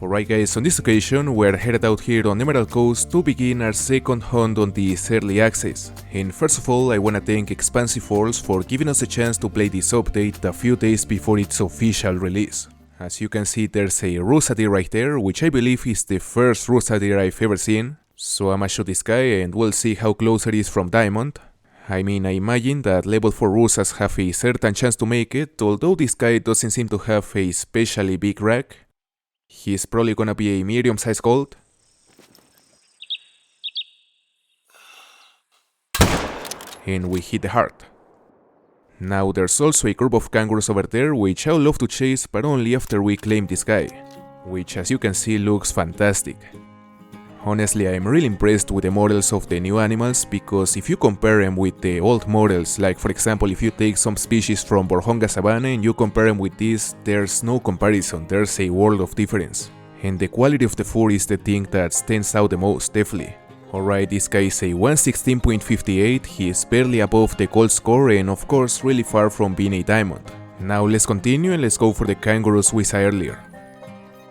Alright guys, on this occasion we're headed out here on Emerald Coast to begin our second hunt on this early access. And first of all I wanna thank Expansive Falls for giving us a chance to play this update a few days before its official release. As you can see, there's a rusa deer right there, which I believe is the first rusa deer I've ever seen. So I'ma shoot this guy and we'll see how close it is from diamond. I mean, I imagine that level 4 rusas have a certain chance to make it, although this guy doesn't seem to have a especially big rack. He's probably gonna be a medium-sized gold. And we hit the heart. Now there's also a group of kangaroos over there which I would love to chase, but only after we claim this guy, which as you can see looks fantastic. Honestly, I'm really impressed with the models of the new animals, because if you compare them with the old models, like for example if you take some species from Borjonga Savannah and you compare them with this, there's no comparison, there's a world of difference. And the quality of the fur is the thing that stands out the most, definitely. Alright, this guy is a 116.58, he is barely above the gold score and of course really far from being a diamond. Now let's continue and let's go for the kangaroos we saw earlier.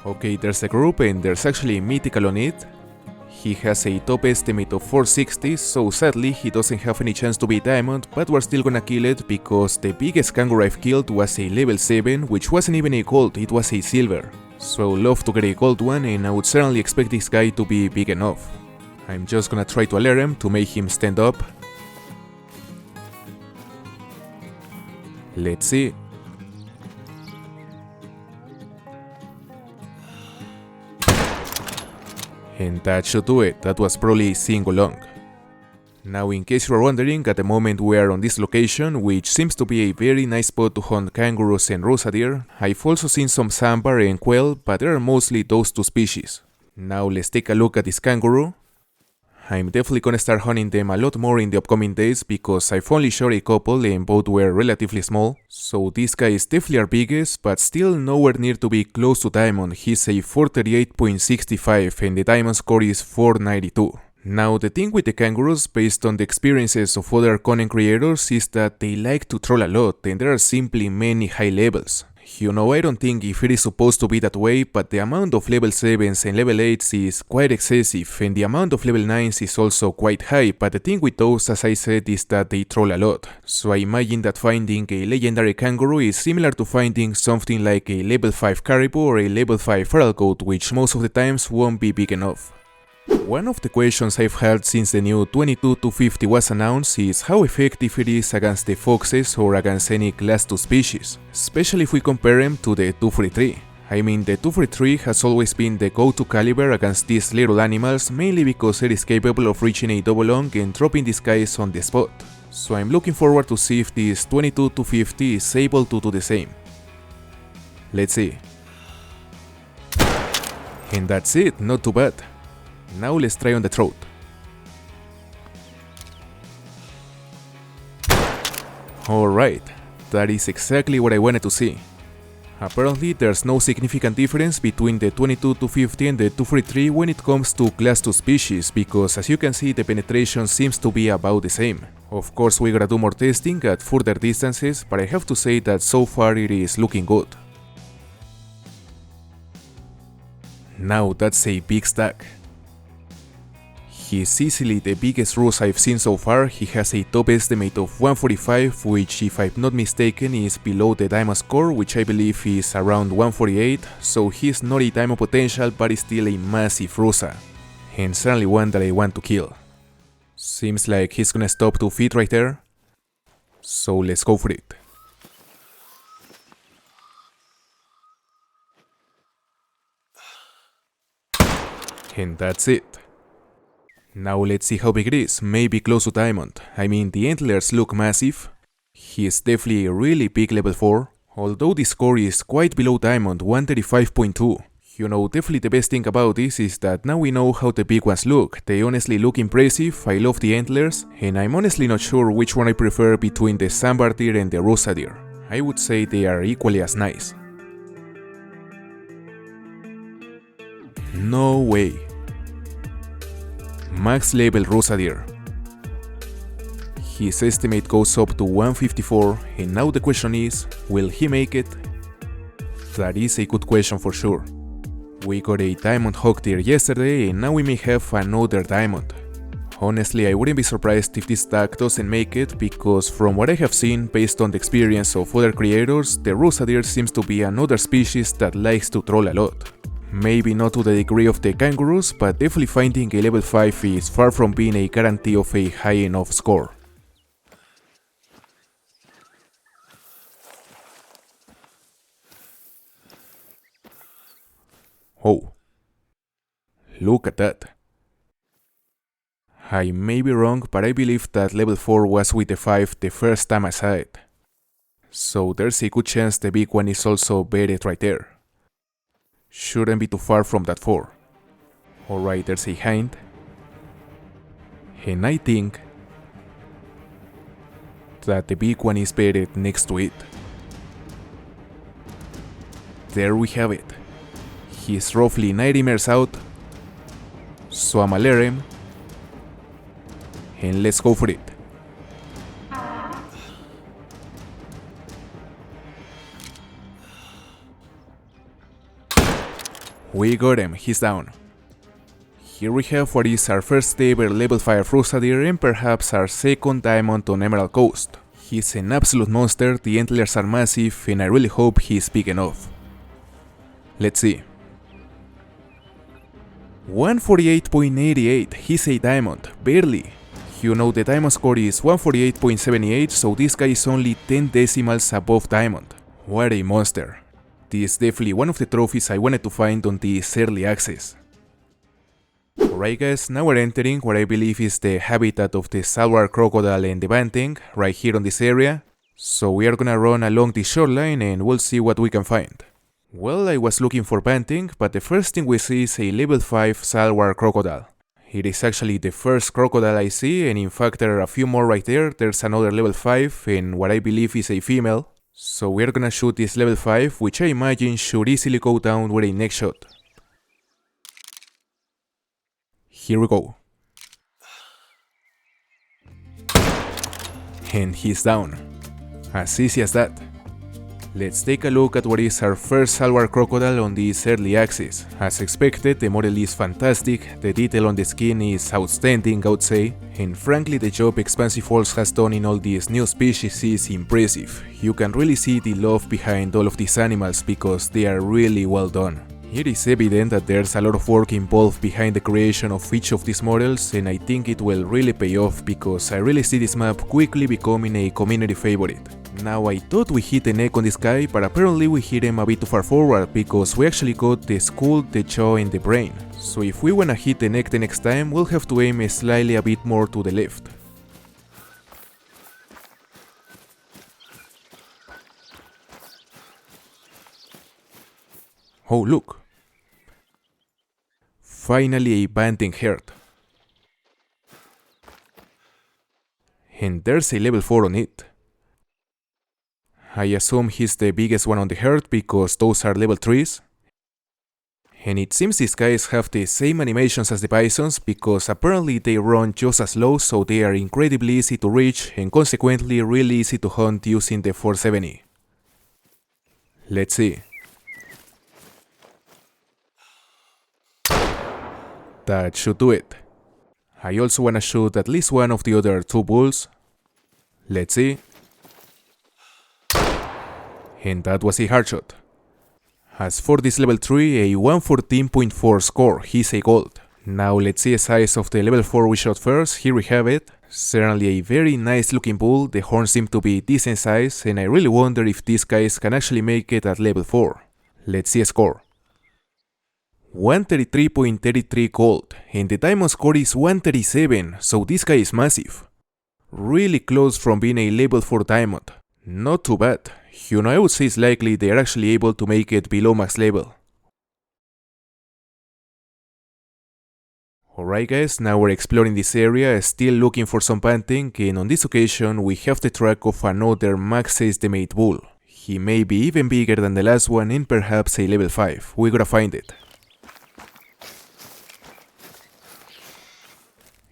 Okay, there's a group and there's actually a mythical on it. He has a top estimate of 460, so sadly he doesn't have any chance to be diamond, but we're still gonna kill it because the biggest kangaroo I've killed was a level 7, which wasn't even a gold, it was a silver. So I would love to get a gold one and I would certainly expect this guy to be big enough. I'm just gonna try to alert him to make him stand up. Let's see. And that should do it, that was probably a single long. Now in case you are wondering, at the moment we are on this location, which seems to be a very nice spot to hunt kangaroos and rusa deer. I've also seen some sambar and quail, but there are mostly those two species. Now let's take a look at this kangaroo. I'm definitely gonna start hunting them a lot more in the upcoming days because I've only shot a couple and both were relatively small. So this guy is definitely our biggest, but still nowhere near to be close to diamond. He's a 438.65 and the diamond score is 492. Now the thing with the kangaroos, based on the experiences of other content creators, is that they like to troll a lot and there are simply many high levels. You know, I don't think if it is supposed to be that way, but the amount of level 7s and level 8s is quite excessive and the amount of level 9s is also quite high, but the thing with those, as I said, is that they troll a lot. So I imagine that finding a legendary kangaroo is similar to finding something like a level 5 caribou or a level 5 feral goat, which most of the times won't be big enough. One of the questions I've had since the new 22-250 was announced is how effective it is against the foxes or against any class 2 species, especially if we compare them to the 243. I mean, the 243 has always been the go-to caliber against these little animals, mainly because it is capable of reaching a double long and dropping these guys on the spot. So I'm looking forward to see if this 22-250 is able to do the same. Let's see. And that's it, not too bad. Now let's try on the throat. Alright, that is exactly what I wanted to see. Apparently there's no significant difference between the 22-250 and the 243 when it comes to class 2 species, because as you can see the penetration seems to be about the same. Of course we gotta do more testing at further distances, but I have to say that so far it is looking good. Now that's a big stack. He's easily the biggest rusa I've seen so far. He has a top estimate of 145, which if I'm not mistaken is below the diamond score, which I believe is around 148, so he's not a diamond potential but is still a massive rusa, and certainly one that I want to kill. Seems like he's gonna stop to feed right there, so let's go for it. And that's it. Now let's see how big it is, maybe close to diamond. I mean, the antlers look massive. He is definitely a really big level 4, although the score is quite below diamond, 135.2. You know, definitely the best thing about this is that now we know how the big ones look. They honestly look impressive, I love the antlers, and I'm honestly not sure which one I prefer between the sambar deer and the rusa deer. I would say they are equally as nice. No way. Max level rusa deer. His estimate goes up to 154, and now the question is, will he make it? That is a good question for sure. We got a Diamond Hog Deer yesterday and now we may have another diamond. Honestly, I wouldn't be surprised if this tag doesn't make it, because from what I have seen based on the experience of other creators, the rusa deer seems to be another species that likes to troll a lot. Maybe not to the degree of the kangaroos, but definitely finding a level 5 is far from being a guarantee of a high enough score. Oh, look at that. I may be wrong, but I believe that level 4 was with the 5 the first time I saw it. So there's a good chance the big one is also buried right there. Shouldn't be too far from that 4. Alright, there's a hind. And I think that the big one is buried next to it. There we have it. He's roughly 90 meters out. So I'ma let him. And let's go for it. We got him, he's down. Here we have what is our first ever level 5 rusa deer and perhaps our second diamond on Emerald Coast. He's an absolute monster, the antlers are massive and I really hope he's big enough. Let's see. 148.88, he's a diamond, barely. You know the diamond score is 148.78, so this guy is only 10 decimals above diamond. What a monster. This is definitely one of the trophies I wanted to find on this early access. Alright guys, now we're entering what I believe is the habitat of the Salwar crocodile and the Banting, right here on this area. So we are gonna run along the shoreline and we'll see what we can find. Well, I was looking for Banting, but the first thing we see is a level 5 Salwar crocodile. It is actually the first crocodile I see, and in fact there are a few more right there. There's another level 5 and what I believe is a female. So we're gonna shoot this level 5, which I imagine should easily go down with a neck shot. Here we go. And he's down. As easy as that. Let's take a look at what is our first Salwar crocodile on this early access. As expected, the model is fantastic, the detail on the skin is outstanding I would say, and frankly the job Expansive Falls has done in all these new species is impressive. You can really see the love behind all of these animals because they are really well done. It is evident that there's a lot of work involved behind the creation of each of these models, and I think it will really pay off because I really see this map quickly becoming a community favorite. Now I thought we hit the neck on this guy, but apparently we hit him a bit too far forward because we actually got the skull, the jaw and the brain. So if we wanna hit the neck the next time, we'll have to aim slightly a bit more to the left. Oh look! Finally a Banting herd. And there's a level 4 on it. I assume he's the biggest one on the herd because those are level 3s. And it seems these guys have the same animations as the bisons because apparently they run just as slow, so they are incredibly easy to reach and consequently really easy to hunt using the 470. Let's see. That should do it. I also wanna shoot at least one of the other 2 bulls. Let's see. And that was a hard shot. As for this level 3, a 114.4 score, he's a gold. Now let's see the size of the level 4 we shot first. Here we have it. Certainly a very nice looking bull, the horns seem to be decent size, and I really wonder if these guys can actually make it at level 4. Let's see a score. 133.33 gold, and the diamond score is 137, so this guy is massive. Really close from being a level 4 diamond. Not too bad. You know, I would say it's likely they are actually able to make it below max level. Alright guys, now we're exploring this area, still looking for some Banting, and on this occasion we have the track of another max estimate bull. He may be even bigger than the last one and perhaps a level 5. We gotta find it.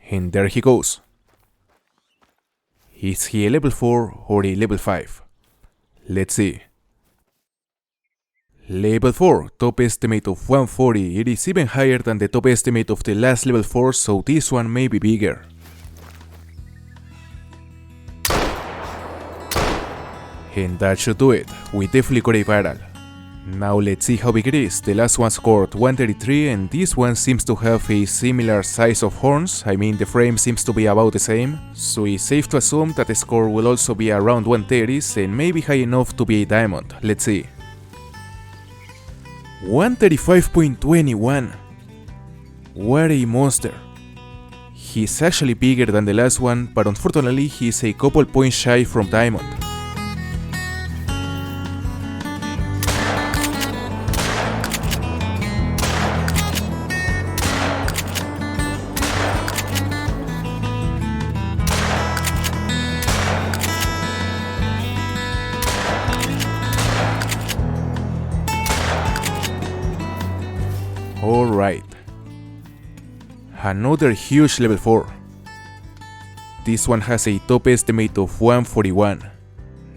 And there he goes. Is he a level 4 or a level 5? Let's see. Level 4, top estimate of 140, it is even higher than the top estimate of the last level 4, so this one may be bigger. And that should do it, we definitely got a viral. Now let's see how big it is. The last one scored 133 and this one seems to have a similar size of horns, I mean the frame seems to be about the same, so it's safe to assume that the score will also be around 130s and maybe high enough to be a diamond, let's see. 135.21. What a monster. He's actually bigger than the last one, but unfortunately he's a couple points shy from diamond. Alright, another huge level 4. This one has a top estimate of 141.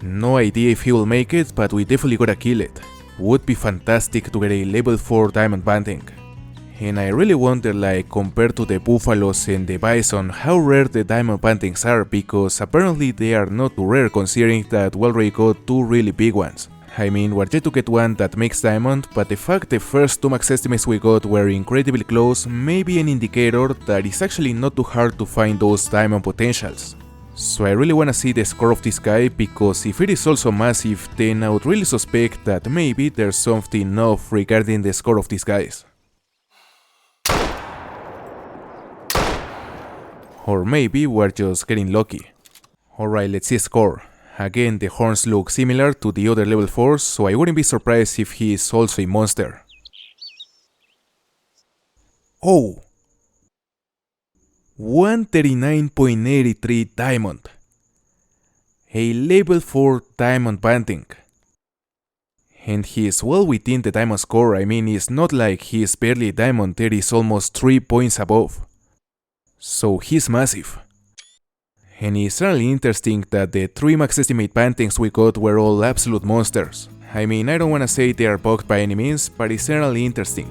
No idea if he will make it, but we definitely gotta kill it. Would be fantastic to get a level 4 diamond banting. And I really wonder, like, compared to the buffaloes and the bison, how rare the diamond bantings are, because apparently they are not too rare considering that we already got 2 really big ones. I mean, we're yet to get one that makes diamond, but the fact the first 2 max estimates we got were incredibly close may be an indicator that it's actually not too hard to find those diamond potentials. So I really wanna see the score of this guy, because if it is also massive, then I would really suspect that maybe there's something off regarding the score of these guys. Or maybe we're just getting lucky. Alright, let's see score. Again, the horns look similar to the other level 4s, so I wouldn't be surprised if he is also a monster. Oh! 139.83 diamond. A level 4 diamond banting. And he is well within the diamond score, I mean it's not like he is barely a diamond, there is almost 3 points above. So he's massive. And it's really interesting that the 3 max estimate bantings we got were all absolute monsters. I mean, I don't wanna say they are bugged by any means, but it's really interesting.